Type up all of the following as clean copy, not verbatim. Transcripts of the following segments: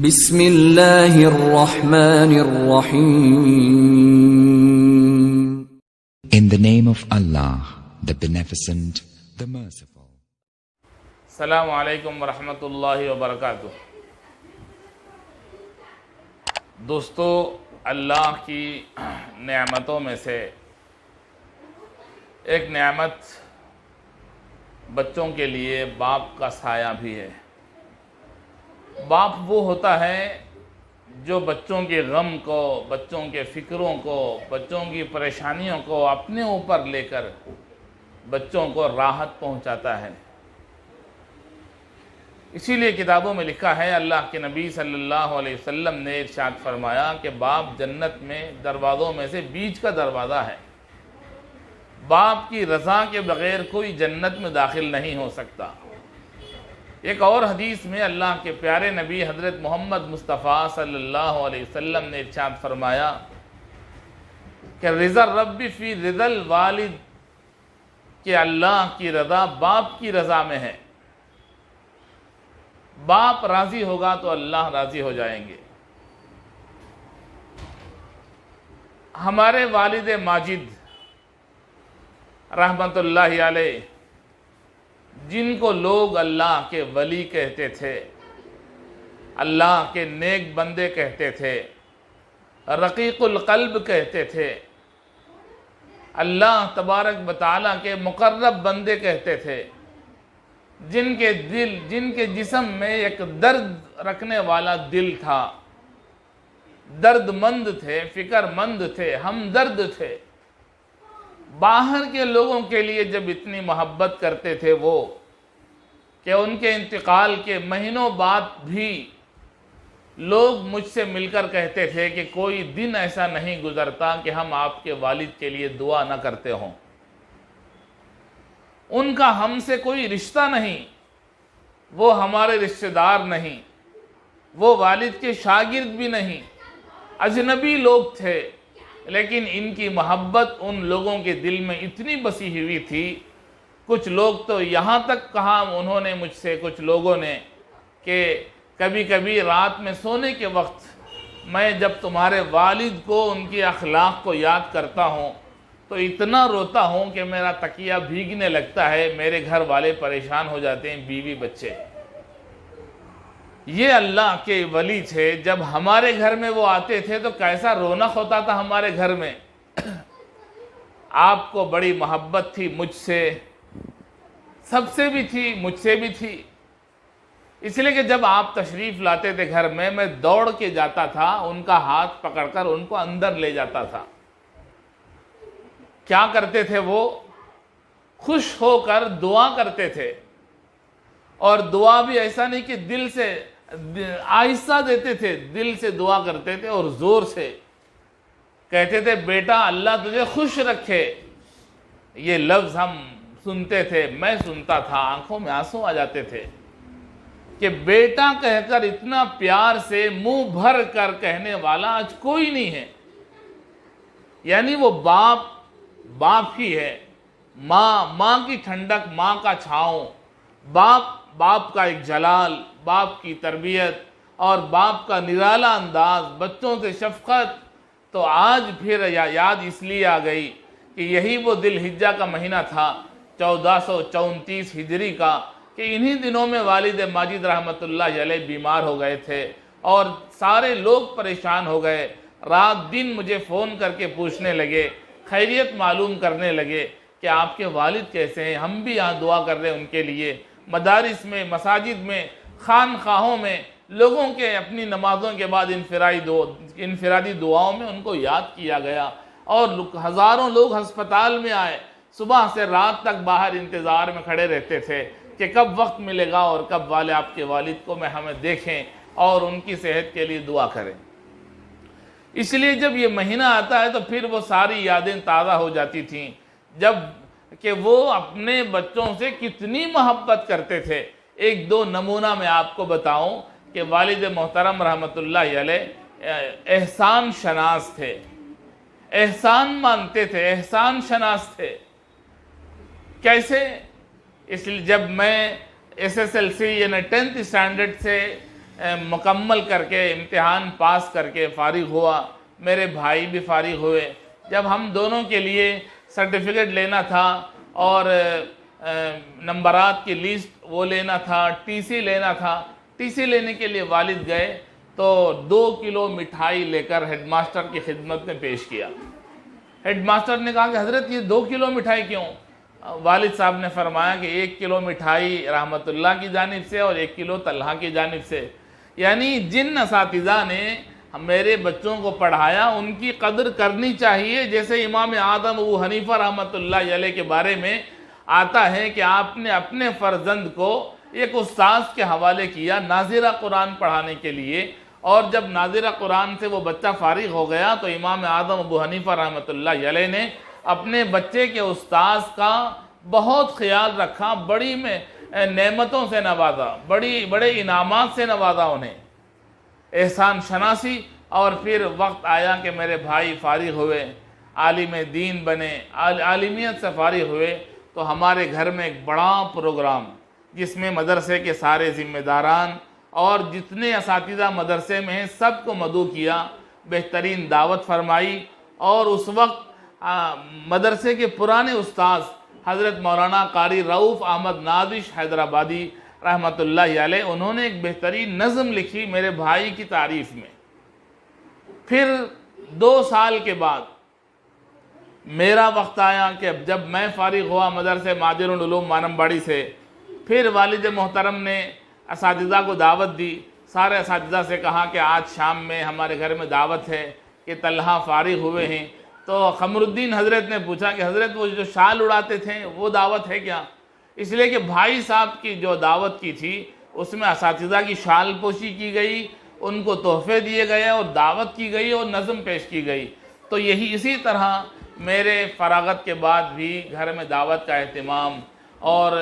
بسم اللہ الرحمن الرحیم. In the name of Allah, the Beneficent, the Merciful. السلام علیکم ورحمۃ اللہ وبرکاتہ. دوستو، اللہ کی نعمتوں میں سے ایک نعمت بچوں کے لیے باپ کا سایہ بھی ہے. باپ وہ ہوتا ہے جو بچوں کے غم کو، بچوں کے فکروں کو، بچوں کی پریشانیوں کو اپنے اوپر لے کر بچوں کو راحت پہنچاتا ہے. اسی لیے کتابوں میں لکھا ہے، اللہ کے نبی صلی اللہ علیہ وسلم نے ارشاد فرمایا کہ باپ جنت میں دروازوں میں سے بیچ کا دروازہ ہے. باپ کی رضا کے بغیر کوئی جنت میں داخل نہیں ہو سکتا. ایک اور حدیث میں اللہ کے پیارے نبی حضرت محمد مصطفیٰ صلی اللہ علیہ وسلم نے ارشاد فرمایا کہ رضا الرب فی رضا الوالد، کہ اللہ کی رضا باپ کی رضا میں ہے. باپ راضی ہوگا تو اللہ راضی ہو جائیں گے. ہمارے والد ماجد رحمت اللہ علیہ، جن کو لوگ اللہ کے ولی کہتے تھے، اللہ کے نیک بندے کہتے تھے، رقیق القلب کہتے تھے، اللہ تبارک و تعالیٰ کے مقرب بندے کہتے تھے، جن کے جسم میں ایک درد رکھنے والا دل تھا، درد مند تھے، فکر مند تھے، ہمدرد تھے. باہر کے لوگوں کے لیے جب اتنی محبت کرتے تھے وہ، کہ ان کے انتقال کے مہینوں بعد بھی لوگ مجھ سے مل کر کہتے تھے کہ کوئی دن ایسا نہیں گزرتا کہ ہم آپ کے والد کے لیے دعا نہ کرتے ہوں. ان کا ہم سے کوئی رشتہ نہیں، وہ ہمارے رشتہ دار نہیں، وہ والد کے شاگرد بھی نہیں، اجنبی لوگ تھے، لیکن ان کی محبت ان لوگوں کے دل میں اتنی بسی ہوئی تھی. کچھ لوگ تو یہاں تک کہا انہوں نے مجھ سے، کچھ لوگوں نے، کہ کبھی کبھی رات میں سونے کے وقت میں جب تمہارے والد کو، ان کے اخلاق کو یاد کرتا ہوں تو اتنا روتا ہوں کہ میرا تکیہ بھیگنے لگتا ہے. میرے گھر والے پریشان ہو جاتے ہیں، بیوی بچے. یہ اللہ کے ولی تھے. جب ہمارے گھر میں وہ آتے تھے تو کیسا رونق ہوتا تھا ہمارے گھر میں. آپ کو بڑی محبت تھی مجھ سے، سب سے بھی تھی، مجھ سے بھی تھی. اس لیے کہ جب آپ تشریف لاتے تھے گھر میں، میں دوڑ کے جاتا تھا، ان کا ہاتھ پکڑ کر ان کو اندر لے جاتا تھا. کیا کرتے تھے وہ؟ خوش ہو کر دعا کرتے تھے. اور دعا بھی ایسا نہیں کہ دل سے، آہستہ دیتے تھے، دل سے دعا کرتے تھے اور زور سے کہتے تھے، بیٹا اللہ تجھے خوش رکھے. یہ لفظ ہم سنتے تھے، میں سنتا تھا، آنکھوں میں آنسو آ جاتے تھے کہ بیٹا کہہ کر اتنا پیار سے منہ بھر کر کہنے والا آج کوئی نہیں ہے. یعنی وہ باپ ہی ہے. ماں کی ٹھنڈک، ماں کا چھاؤں، باپ کا ایک جلال، باپ کی تربیت اور باپ کا نرالا انداز، بچوں سے شفقت. تو آج پھر یاد اس لیے آ گئی کہ یہی وہ ذی الحجہ کا مہینہ تھا 1434 ہجری کا، کہ انہی دنوں میں والد ماجد رحمت اللہ علیہ بیمار ہو گئے تھے اور سارے لوگ پریشان ہو گئے. رات دن مجھے فون کر کے پوچھنے لگے، خیریت معلوم کرنے لگے کہ آپ کے والد کیسے ہیں. ہم بھی یہاں دعا کر رہے ہیں ان کے لیے. مدارس میں، مساجد میں، خانقاہوں میں لوگوں کے اپنی نمازوں کے بعد انفرادی دعاؤں میں ان کو یاد کیا گیا. اور ہزاروں لوگ ہسپتال میں آئے، صبح سے رات تک باہر انتظار میں کھڑے رہتے تھے کہ کب وقت ملے گا اور کب آپ کے والد کو ہمیں دیکھیں اور ان کی صحت کے لیے دعا کریں. اس لیے جب یہ مہینہ آتا ہے تو پھر وہ ساری یادیں تازہ ہو جاتی تھیں، جب کہ وہ اپنے بچوں سے کتنی محبت کرتے تھے. ایک دو نمونہ میں آپ کو بتاؤں کہ والد محترم رحمت اللہ علیہ احسان شناس تھے، احسان مانتے تھے، احسان شناس تھے. کیسے؟ اس لیے جب میں SSLC یعنی 10th اسٹینڈرڈ سے مکمل کر کے امتحان پاس کر کے فارغ ہوا، میرے بھائی بھی فارغ ہوئے۔ جب ہم دونوں کے لیے سرٹیفکیٹ لینا تھا اور نمبرات کی لسٹ وہ لینا تھا، ٹی سی لینا تھا، ٹی سی لینے کے لیے والد گئے تو 2 کلو مٹھائی لے کر ہیڈ ماسٹر کی خدمت میں پیش کیا۔ ہیڈ ماسٹر نے کہا کہ حضرت یہ 2 کلو مٹھائی کیوں؟ والد صاحب نے فرمایا کہ 1 کلو مٹھائی رحمت اللہ کی جانب سے اور 1 کلو طلحہ کی جانب سے۔ یعنی جن اساتذہ نے میرے بچوں کو پڑھایا ان کی قدر کرنی چاہیے، جیسے امام اعظم ابو حنیفہ رحمت اللہ علیہ کے بارے میں آتا ہے کہ آپ نے اپنے فرزند کو ایک استاذ کے حوالے کیا ناظرہ قرآن پڑھانے کے لیے، اور جب ناظرہ قرآن سے وہ بچہ فارغ ہو گیا تو امام اعظم ابو حنیفہ رحمت اللہ علیہ نے اپنے بچے کے استاذ کا بہت خیال رکھا، بڑی نعمتوں سے نوازا، بڑے انعامات سے نوازا انہیں، احسان شناسی۔ اور پھر وقت آیا کہ میرے بھائی فارغ ہوئے، عالم دین بنے، عالمیت سے فارغ ہوئے، تو ہمارے گھر میں ایک بڑا پروگرام جس میں مدرسے کے سارے ذمہ داران اور جتنے اساتذہ مدرسے میں ہیں سب کو مدعو کیا، بہترین دعوت فرمائی۔ اور اس وقت مدرسے کے پرانے استاذ حضرت مولانا قاری رؤوف احمد نازش حیدرآبادی رحمت اللہ علیہ، انہوں نے ایک بہترین نظم لکھی میرے بھائی کی تعریف میں۔ پھر 2 سال کے بعد میرا وقت آیا کہ جب میں فارغ ہوا مدرسے ماجر العلوم مانمباڑی سے، پھر والد محترم نے اساتذہ کو دعوت دی، سارے اساتذہ سے کہا کہ آج شام میں ہمارے گھر میں دعوت ہے کہ طلحہ فارغ ہوئے ہیں۔ تو قمر الدین حضرت نے پوچھا کہ حضرت وہ جو شال اڑاتے تھے وہ دعوت ہے کیا؟ اس لیے کہ بھائی صاحب کی جو دعوت کی تھی اس میں اساتذہ کی شال پوشی کی گئی، ان کو تحفے دیے گئے اور دعوت کی گئی اور نظم پیش کی گئی۔ تو اسی طرح میرے فراغت کے بعد بھی گھر میں دعوت کا اہتمام اور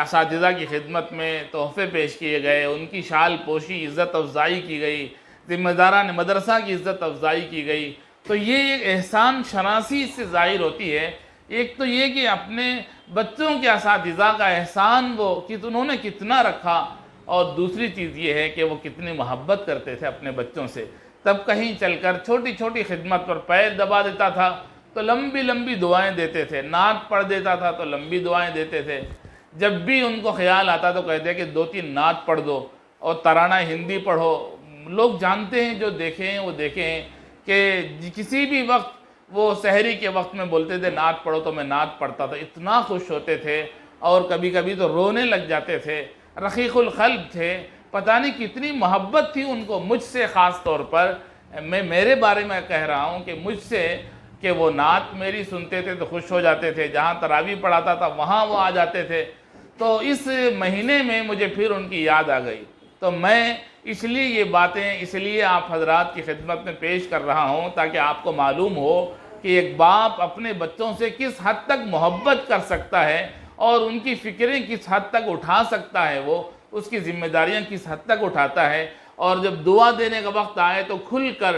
اساتذہ کی خدمت میں تحفے پیش کیے گئے، ان کی شال پوشی، عزت افزائی کی گئی، ذمہ داران مدرسہ کی عزت افزائی کی گئی۔ تو یہ ایک احسان شناسی اس سے ظاہر ہوتی ہے۔ ایک تو یہ کہ اپنے بچوں کے اساتذہ کا احسان وہ انہوں نے کتنا رکھا، اور دوسری چیز یہ ہے کہ وہ کتنی محبت کرتے تھے اپنے بچوں سے۔ تب کہیں چل کر چھوٹی چھوٹی خدمت پر پیر دبا دیتا تھا تو لمبی لمبی دعائیں دیتے تھے، نعت پڑھ دیتا تھا تو لمبی دعائیں دیتے تھے۔ جب بھی ان کو خیال آتا تو کہتے کہ 2-3 نعت پڑھ دو اور ترانہ ہندی پڑھو۔ لوگ جانتے ہیں، جو دیکھیں ہیں وہ دیکھیں ہیں کہ کسی بھی وقت وہ سحری کے وقت میں بولتے تھے نعت پڑھو تو میں نعت پڑھتا تھا، اتنا خوش ہوتے تھے، اور کبھی کبھی تو رونے لگ جاتے تھے، رقیق القلب تھے، پتہ نہیں کتنی محبت تھی ان کو مجھ سے خاص طور پر۔ میں میرے بارے میں کہہ رہا ہوں کہ مجھ سے کہ وہ نعت میری سنتے تھے تو خوش ہو جاتے تھے، جہاں تراویح پڑھاتا تھا وہاں وہ آ جاتے تھے۔ تو اس مہینے میں مجھے پھر ان کی یاد آ گئی، تو میں اس لیے یہ باتیں اس لیے آپ حضرات کی خدمت میں پیش کر رہا ہوں تاکہ آپ کو معلوم ہو کہ ایک باپ اپنے بچوں سے کس حد تک محبت کر سکتا ہے اور ان کی فکریں کس حد تک اٹھا سکتا ہے، وہ اس کی ذمہ داریاں کس حد تک اٹھاتا ہے۔ اور جب دعا دینے کا وقت آئے تو کھل کر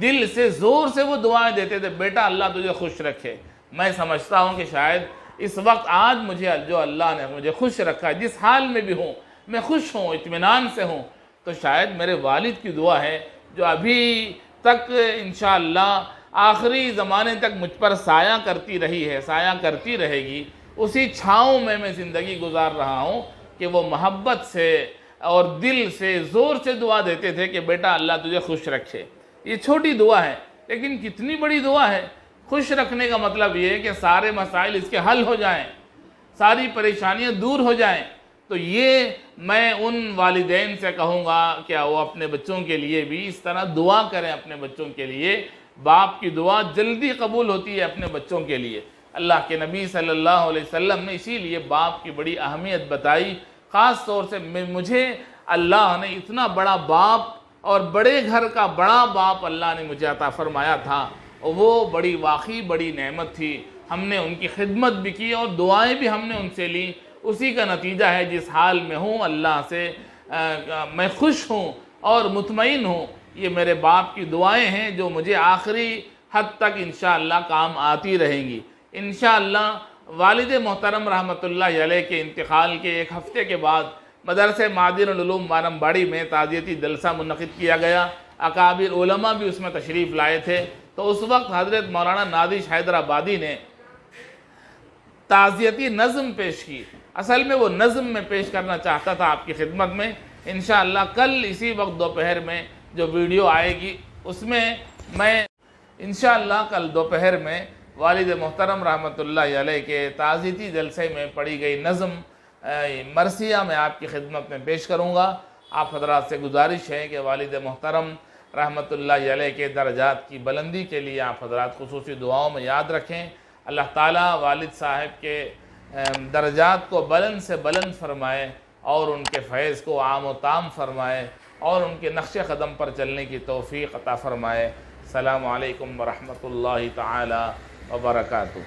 دل سے زور سے وہ دعائیں دیتے تھے، بیٹا اللہ تجھے خوش رکھے۔ میں سمجھتا ہوں کہ شاید اس وقت آج مجھے جو اللہ نے مجھے خوش رکھا ہے، جس حال میں بھی ہوں میں خوش ہوں، اطمینان سے ہوں، تو شاید میرے والد کی دعا ہے جو ابھی تک انشاءاللہ آخری زمانے تک مجھ پر سایہ کرتی رہی ہے، سایہ کرتی رہے گی۔ اسی چھاؤں میں زندگی گزار رہا ہوں کہ وہ محبت سے اور دل سے زور سے دعا دیتے تھے کہ بیٹا اللہ تجھے خوش رکھے۔ یہ چھوٹی دعا ہے لیکن کتنی بڑی دعا ہے۔ خوش رکھنے کا مطلب یہ ہے کہ سارے مسائل اس کے حل ہو جائیں، ساری پریشانیاں دور ہو جائیں۔ تو یہ میں ان والدین سے کہوں گا کہ وہ اپنے بچوں کے لیے بھی اس طرح دعا کریں، اپنے بچوں کے لیے۔ باپ کی دعا جلدی قبول ہوتی ہے اپنے بچوں کے لیے۔ اللہ کے نبی صلی اللہ علیہ وسلم نے اسی لیے باپ کی بڑی اہمیت بتائی۔ خاص طور سے مجھے اللہ نے اتنا بڑا باپ اور بڑے گھر کا بڑا باپ اللہ نے مجھے عطا فرمایا تھا، اور وہ بڑی واقعی بڑی نعمت تھی۔ ہم نے ان کی خدمت بھی کی اور دعائیں بھی ہم نے ان سے لی، اسی کا نتیجہ ہے جس حال میں ہوں اللہ سے میں خوش ہوں اور مطمئن ہوں۔ یہ میرے باپ کی دعائیں ہیں جو مجھے آخری حد تک انشاءاللہ کام آتی رہیں گی۔ انشاءاللہ والد محترم رحمت اللہ علیہ کے انتقال کے 1 ہفتے کے بعد مدرسہ معدن العلوم وانم باڑی میں تعزیتی جلسہ منعقد کیا گیا، اکابر علماء بھی اس میں تشریف لائے تھے۔ تو اس وقت حضرت مولانا نادش حیدرآبادی نے تعزیتی نظم پیش کی۔ اصل میں وہ نظم میں پیش کرنا چاہتا تھا آپ کی خدمت میں۔ انشاءاللہ کل اسی وقت دوپہر میں جو ویڈیو آئے گی اس میں میں انشاءاللہ کل دوپہر میں والد محترم رحمۃ اللہ علیہ کے تعزیتی جلسے میں پڑھی گئی نظم مرثیہ میں آپ کی خدمت میں پیش کروں گا۔ آپ حضرات سے گزارش ہے کہ والد محترم رحمۃ اللہ علیہ کے درجات کی بلندی کے لیے آپ حضرات خصوصی دعاؤں میں یاد رکھیں۔ اللہ تعالیٰ والد صاحب کے درجات کو بلند سے بلند فرمائے اور ان کے فیض کو عام و تام فرمائے اور ان کے نقش قدم پر چلنے کی توفیق عطا فرمائے۔ السلام علیکم ورحمۃ اللہ تعالی وبرکاتہ۔